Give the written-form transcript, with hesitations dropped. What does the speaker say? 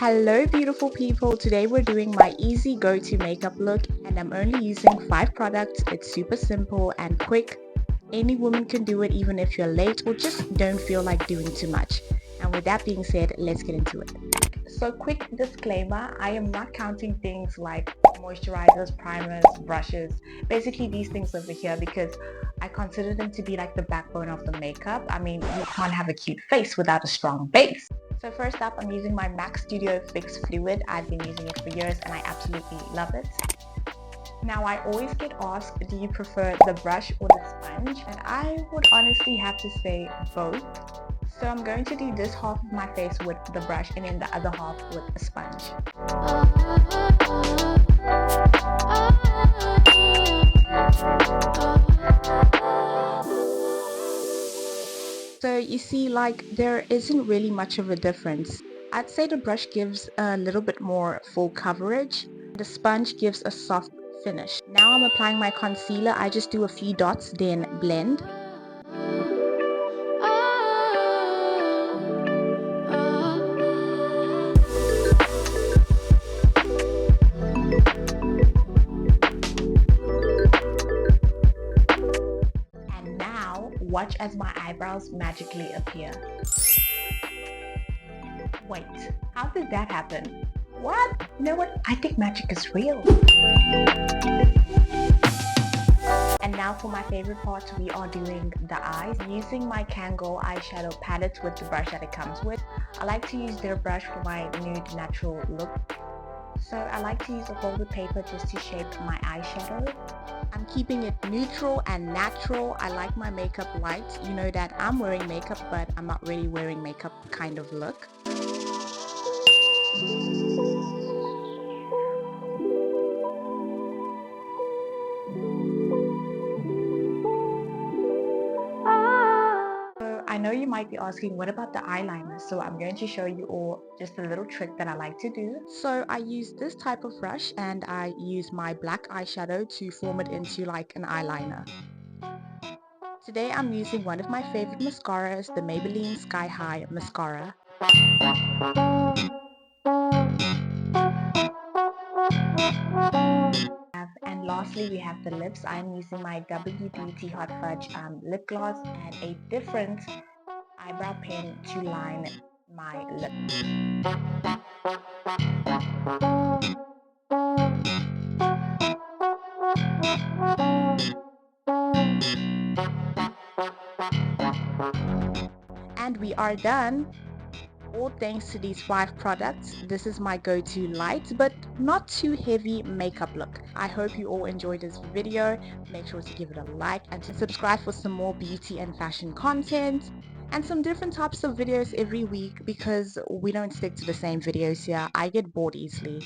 Hello beautiful people, today we're doing my easy go-to makeup look and I'm only using 5 products. It's super simple and quick. Any woman can do it even if you're late or just don't feel like doing too much. And with that being said, let's get into it. So quick disclaimer, I am not counting things like moisturizers, primers, brushes, basically these things over here because I consider them to be like the backbone of the makeup. I mean, you can't have a cute face without a strong base. So first up, I'm using my MAC Studio Fix Fluid. I've been using it for years and I absolutely love it. Now I always get asked, do you prefer the brush or the sponge? And I would honestly have to say both. So I'm going to do this half of my face with the brush and then the other half with a sponge. So you see, like, there isn't really much of a difference. I'd say the brush gives a little bit more full coverage. The sponge gives a soft finish. Now I'm applying my concealer. I just do a few dots, then blend. And now, watch as my eyebrows magically appear. Wait, how did that happen? What? You know what? I think magic is real. And now for my favorite part, we are doing the eyes. Using my Kangol eyeshadow palette with the brush that it comes with. I like to use their brush for my nude natural look. So I like to use a folded paper just to shape my eyeshadow. I'm keeping it neutral and natural. I like my makeup light. You know that I'm wearing makeup, but I'm not really wearing makeup kind of look. I know you might be asking, what about the eyeliner? So I'm going to show you all just a little trick that I like to do. So I use this type of brush and I use my black eyeshadow to form it into like an eyeliner. Today I'm using one of my favorite mascaras, the Maybelline Sky High Mascara. And lastly, we have the lips. I'm using my W Beauty Hot Fudge lip gloss and a different eyebrow pen to line my lip. And we are done. All thanks to these 5 products. This is my go-to light but not too heavy makeup look. I hope you all enjoyed this video. Make sure to give it a like and to subscribe for some more beauty and fashion content and some different types of videos every week because we don't stick to the same videos here. I get bored easily.